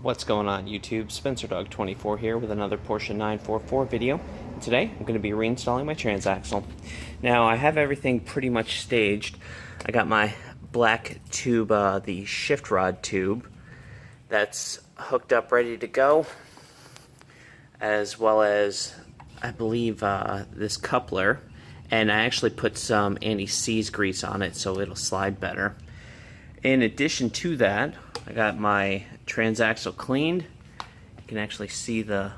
What's going on YouTube? SpencerDog24 here with another Porsche 944 video. And today I'm going to be reinstalling my transaxle. Now I have everything pretty much staged. I got my black tube, the shift rod tube, that's hooked up ready to go, as well as I believe this coupler, and I actually put some anti-seize grease on it so it'll slide better. In addition to that, I got my transaxle cleaned. You can actually see the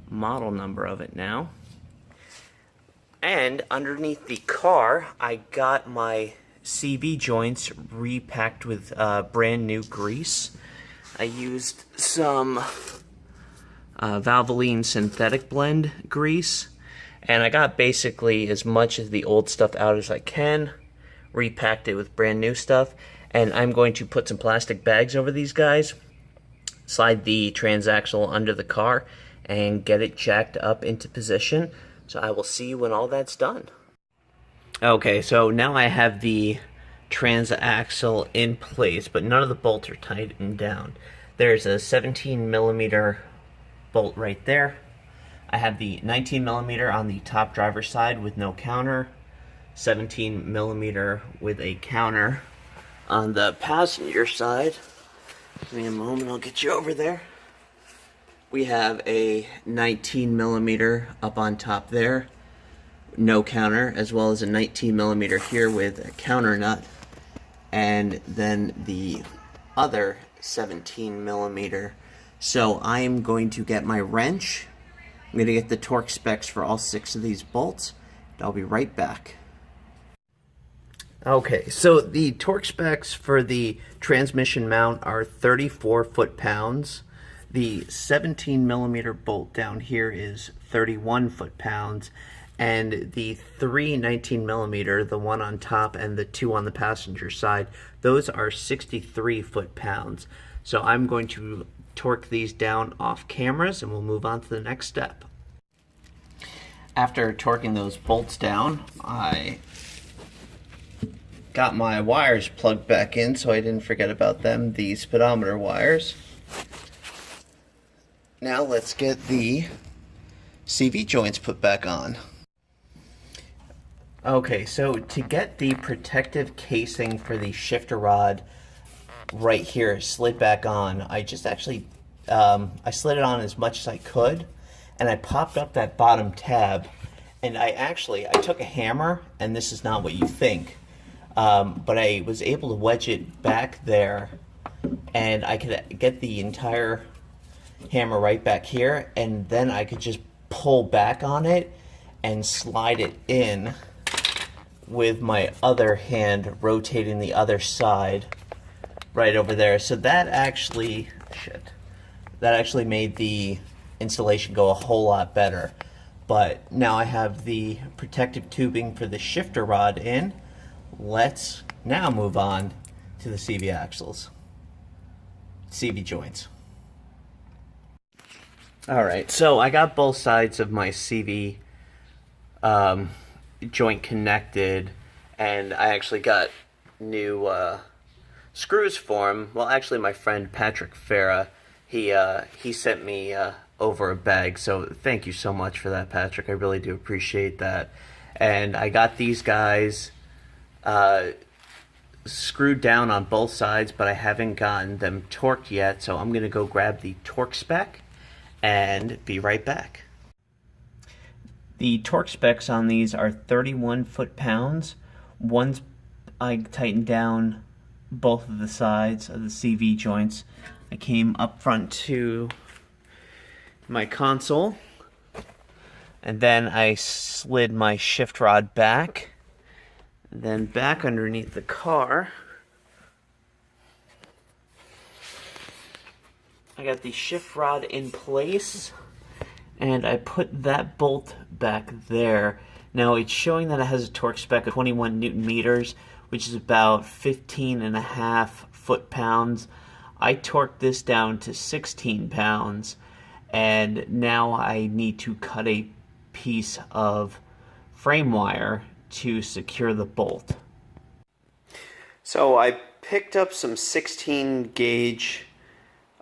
model number of it now. And underneath the car, I got my CV joints repacked with brand new grease. I used some Valvoline synthetic blend grease, and I got basically as much of the old stuff out as I can, repacked it with brand new stuff, and I'm going to put some plastic bags over these guys, slide the transaxle under the car, and get it jacked up into position. So I will see you when all that's done. Okay, so now I have the transaxle in place, but none of the bolts are tightened down. There's a 17mm bolt right there. I have the 19mm on the top driver's side with no counter, 17mm with a counter on the passenger side. Give me a moment, I'll get you over there. We have a 19mm up on top there, no counter, as well as a 19mm here with a counter nut, and then the other 17mm. So I'm going to get my wrench. I'm going to get the torque specs for all 6 of these bolts, and I'll be right back. Okay, so the torque specs for the transmission mount are 34 foot-pounds. The 17mm bolt down here is 31 foot-pounds, and the 3 19mm, the one on top and the 2 on the passenger side, those are 63 foot-pounds. So I'm going to torque these down off cameras, and we'll move on to the next step. After torquing those bolts down, I got my wires plugged back in so I didn't forget about them, the speedometer wires. Now let's get the CV joints put back on. Okay, so to get the protective casing for the shifter rod right here slid back on, I just actually I slid it on as much as I could, and I popped up that bottom tab, and I took a hammer, and this is not what you think, but I was able to wedge it back there, and I could get the entire hammer right back here, and then I could just pull back on it and slide it in with my other hand, rotating the other side right over there. So that actually made the installation go a whole lot better. But now I have the protective tubing for the shifter rod in. Let's now move on to the CV axles, CV joints. Alright, so I got both sides of my CV joint connected, and I actually got new screws for them. Well, actually my friend Patrick Farah, he sent me over a bag, so thank you so much for that, Patrick. I really do appreciate that. And I got these guys screwed down on both sides, but I haven't gotten them torqued yet, so I'm gonna go grab the torque spec and be right back. The torque specs on these are 31 foot-pounds. One's I tightened down both of the sides of the CV joints. I came up front to my console, and then I slid my shift rod back, then back underneath the car. I got the shift rod in place, and I put that bolt back there. Now it's showing that it has a torque spec of 21 Newton meters, which is about 15.5 foot-pounds. I torqued this down to 16 pounds, and now I need to cut a piece of frame wire to secure the bolt. So I picked up some 16 gauge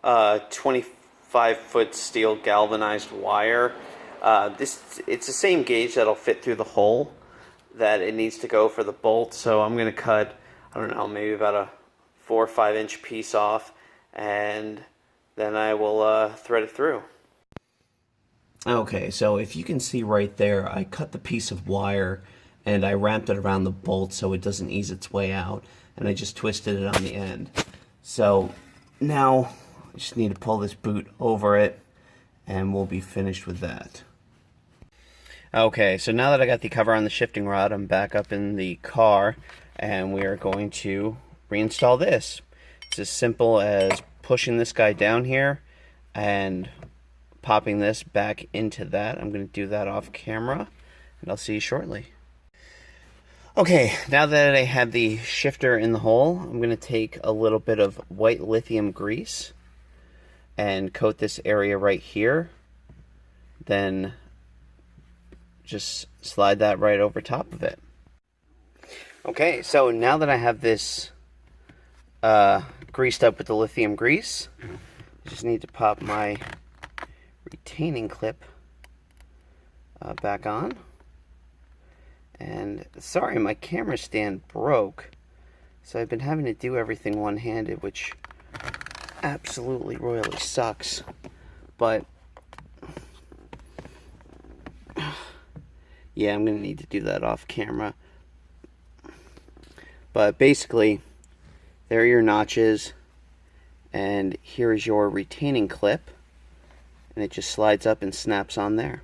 25-foot steel galvanized wire. It's the same gauge that'll fit through the hole that it needs to go for the bolt. So I'm going to cut, I don't know, maybe about a 4 or 5 inch piece off, and then I will thread it through. Okay, so if you can see right there, I cut the piece of wire and I wrapped it around the bolt so it doesn't ease its way out, and I just twisted it on the end. So now I just need to pull this boot over it and we'll be finished with that. Okay, so now that I got the cover on the shifting rod, I'm back up in the car and we are going to reinstall this. It's as simple as pushing this guy down here and popping this back into that. I'm going to do that off camera and I'll see you shortly. Okay, now that I have the shifter in the hole, I'm going to take a little bit of white lithium grease and coat this area right here. Then just slide that right over top of it. Okay, so now that I have this greased up with the lithium grease, I just need to pop my retaining clip back on. And sorry, my camera stand broke, so I've been having to do everything one-handed, which absolutely royally sucks. But yeah, I'm gonna need to do that off camera. But basically, there are your notches, and here is your retaining clip, and it just slides up and snaps on there.